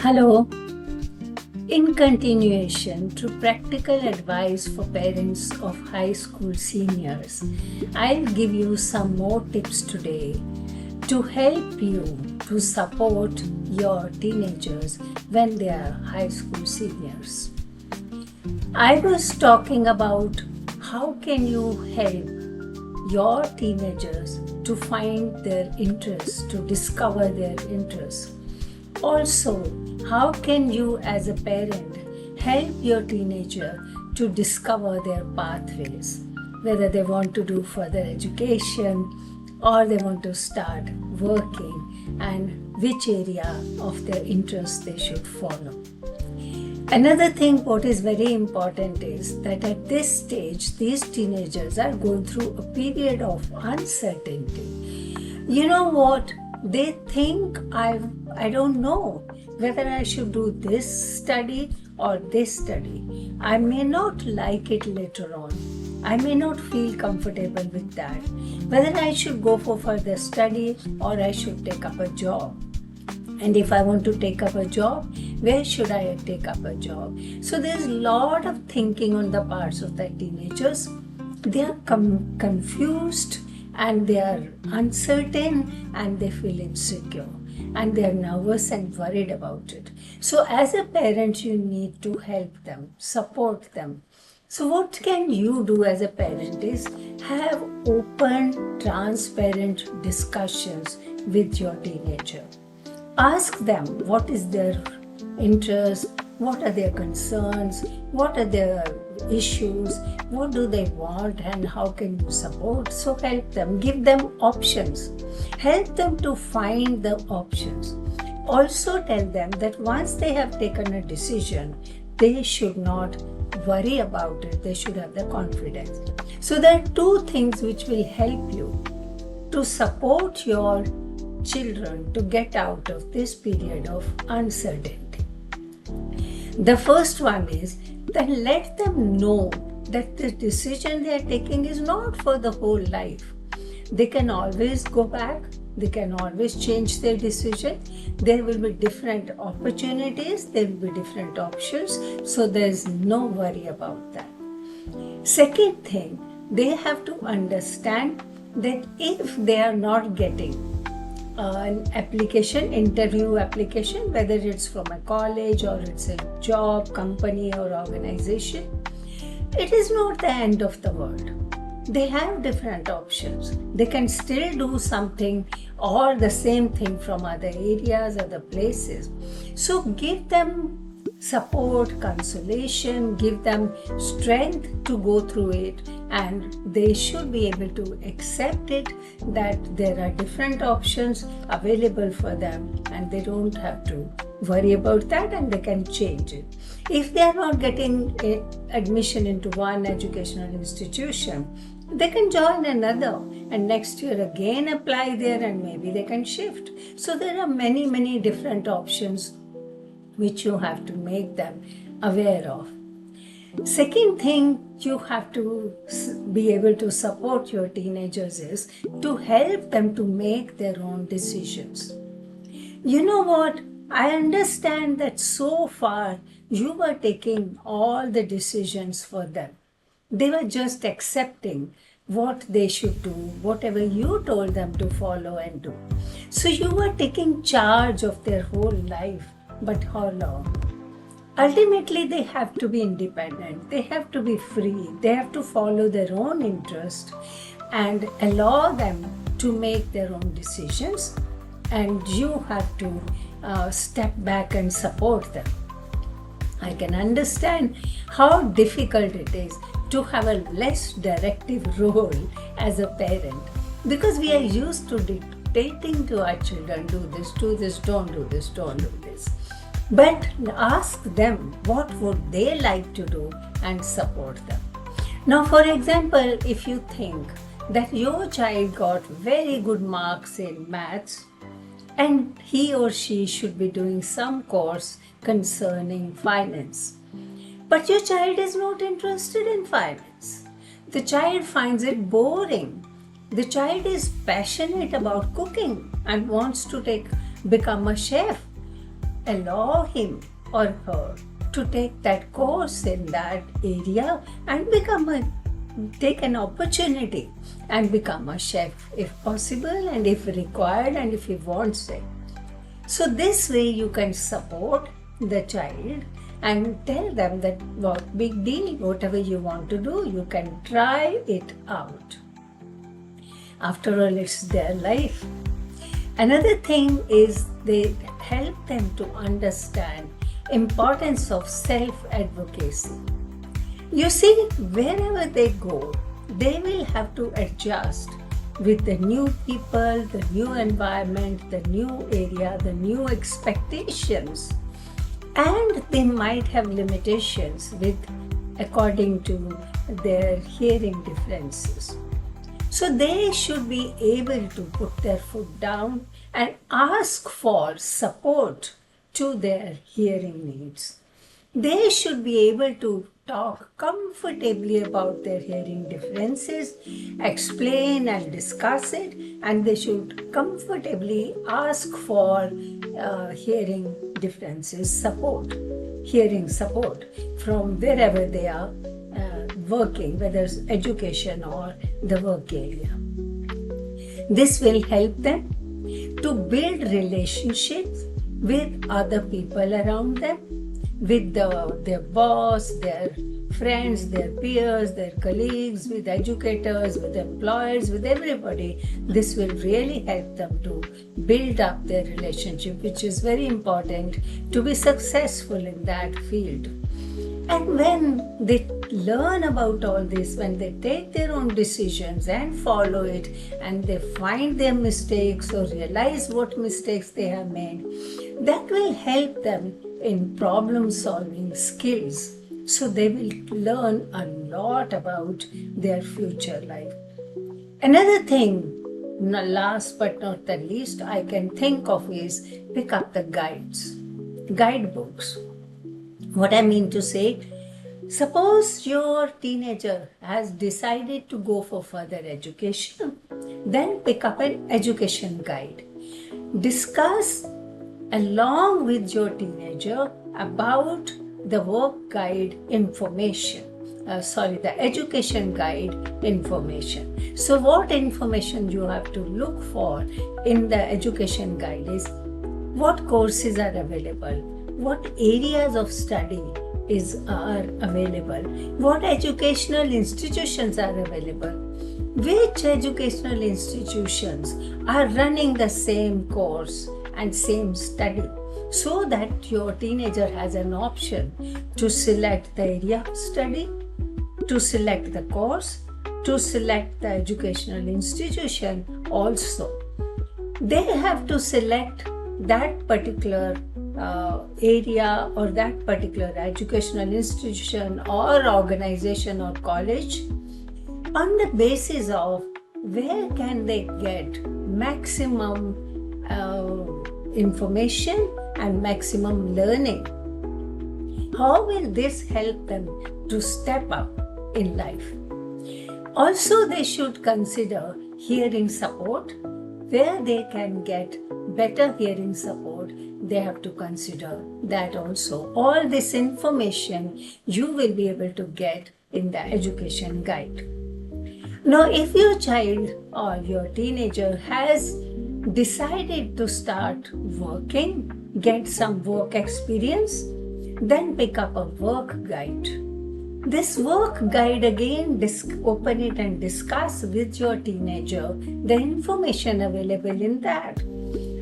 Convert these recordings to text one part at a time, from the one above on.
Hello. In continuation to practical advice for parents of high school seniors, I'll give you some more tips today to help you to support your teenagers when they are high school seniors. I was talking about how can you help your teenagers to find their interests, to discover their interests. Also, how can you as a parent help your teenager to discover their pathways, whether they want to do further education or they want to start working, and which area of their interest they should follow. Another thing what is very important is that at this stage these teenagers are going through a period of uncertainty. You know what? They think I don't know whether I should do this study or this study. I may not like it later on. I may not feel comfortable with that. Whether I should go for further study or I should take up a job. And if I want to take up a job, where should I take up a job? So there's a lot of thinking on the parts of the teenagers. They are confused and they are uncertain and they feel insecure and they are nervous and worried about it. So as a parent, you need to help them, support them. So what can you do as a parent is have open, transparent discussions with your teenager. Ask them what is their interest, what are their concerns, what are their issues, what do they want and how can you support. So help them, give them options, help them to find the options. Also tell them that once they have taken a decision, they should not worry about it, they should have the confidence. So there are two things which will help you to support your children to get out of this period of uncertainty. The first one is that let them know that the decision they are taking is not for the whole life. They can always go back, they can always change their decision. There will be different opportunities, there will be different options, so there is no worry about that. Second thing, they have to understand that if they are not getting an application, interview application, whether it's from a college or it's a job, company or organization, it is not the end of the world. They have different options. They can still do something or the same thing from other areas, other places. So give them support, consolation, give them strength to go through it, and they should be able to accept it that there are different options available for them and they don't have to worry about that and they can change it. If they are not getting admission into one educational institution, they can join another and next year again apply there and maybe they can shift. So there are many different options which you have to make them aware of. Second thing you have to be able to support your teenagers is to help them to make their own decisions. You know what? I understand that so far you were taking all the decisions for them. They were just accepting what they should do, whatever you told them to follow and do. So you were taking charge of their whole life. But how long? Ultimately, they have to be independent. They have to be free. They have to follow their own interest and allow them to make their own decisions. And you have to step back and support them. I can understand how difficult it is to have a less directive role as a parent because we are used to dictating to our children, do this, don't do this, don't do this. But ask them what would they like to do and support them. Now, for example, if you think that your child got very good marks in maths and he or she should be doing some course concerning finance, but your child is not interested in finance. The child finds it boring. The child is passionate about cooking and wants to become a chef. allow him or her to take that course in that area and take an opportunity and become a chef if possible and if required and if he wants it. So this way you can support the child and tell them that what big deal, whatever you want to do, you can try it out. After all, it's their life. Another thing is they help them to understand importance of self-advocacy. You see, wherever they go, they will have to adjust with the new people, the new environment, the new area, the new expectations. And they might have limitations according to their hearing differences. So they should be able to put their foot down and ask for support to their hearing needs. They should be able to talk comfortably about their hearing differences, explain and discuss it, and they should comfortably ask for hearing differences support, hearing support from wherever they are working, whether it's education or the work area. This will help them to build relationships with other people around them, with their boss, their friends, their peers, their colleagues, with educators, with employers, with everybody. This will really help them to build up their relationship, which is very important to be successful in that field. And when they learn about all this, when they take their own decisions and follow it, and they find their mistakes or realize what mistakes they have made, that will help them in problem solving skills. So they will learn a lot about their future life. Another thing, last but not the least, I can think of is pick up the guidebooks. What I mean to say, suppose your teenager has decided to go for further education, then pick up an education guide. Discuss along with your teenager about the work guide information. The education guide information. So what information you have to look for in the education guide is what courses are available, what areas of study are available, what educational institutions are available, which educational institutions are running the same course and same study, so that your teenager has an option to select the area of study, to select the course, to select the educational institution also. They have to select that particular area or that particular educational institution or organization or college on the basis of where can they get maximum information and maximum learning. How will this help them to step up in life? Also, they should consider hearing support. Where they can get better hearing support, they have to consider that also. All this information you will be able to get in the education guide. Now, if your child or your teenager has decided to start working, get some work experience, then pick up a work guide. This work guide again, open it and discuss with your teenager the information available in that.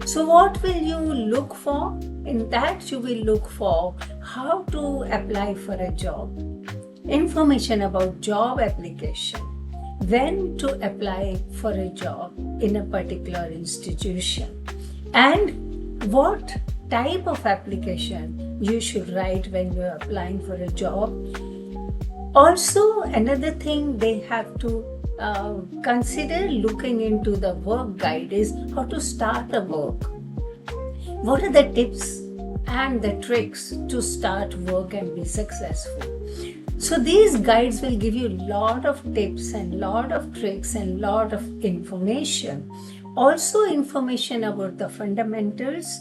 So what will you look for? In that you will look for how to apply for a job, information about job application, when to apply for a job in a particular institution, and what type of application you should write when you are applying for a job. Also, another thing they have to consider looking into the work guide is how to start a work. What are the tips and the tricks to start work and be successful? So these guides will give you a lot of tips and lot of tricks and lot of information. Also information about the fundamentals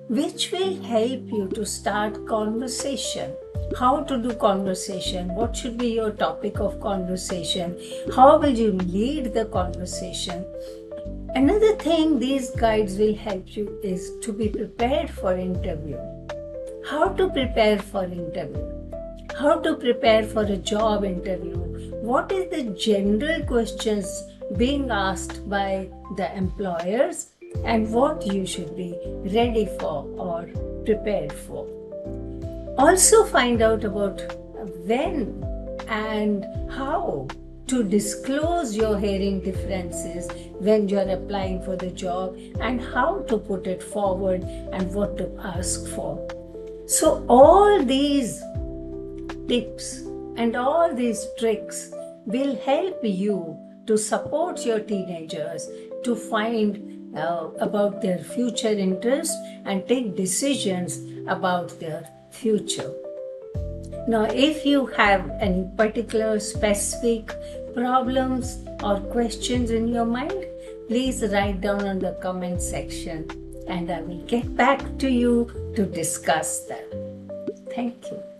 which will help you to start conversation. How to do conversation, what should be your topic of conversation, how will you lead the conversation. Another thing these guides will help you is to be prepared for interview. How to prepare for interview? How to prepare for a job interview? What is the general questions being asked by the employers and what you should be ready for or prepared for? Also find out about when and how to disclose your hearing differences when you are applying for the job and how to put it forward and what to ask for. So all these tips and all these tricks will help you to support your teenagers to find about their future interests and take decisions about their future. Now, if you have any particular specific problems or questions in your mind, please write down on the comment section and I will get back to you to discuss them. Thank you.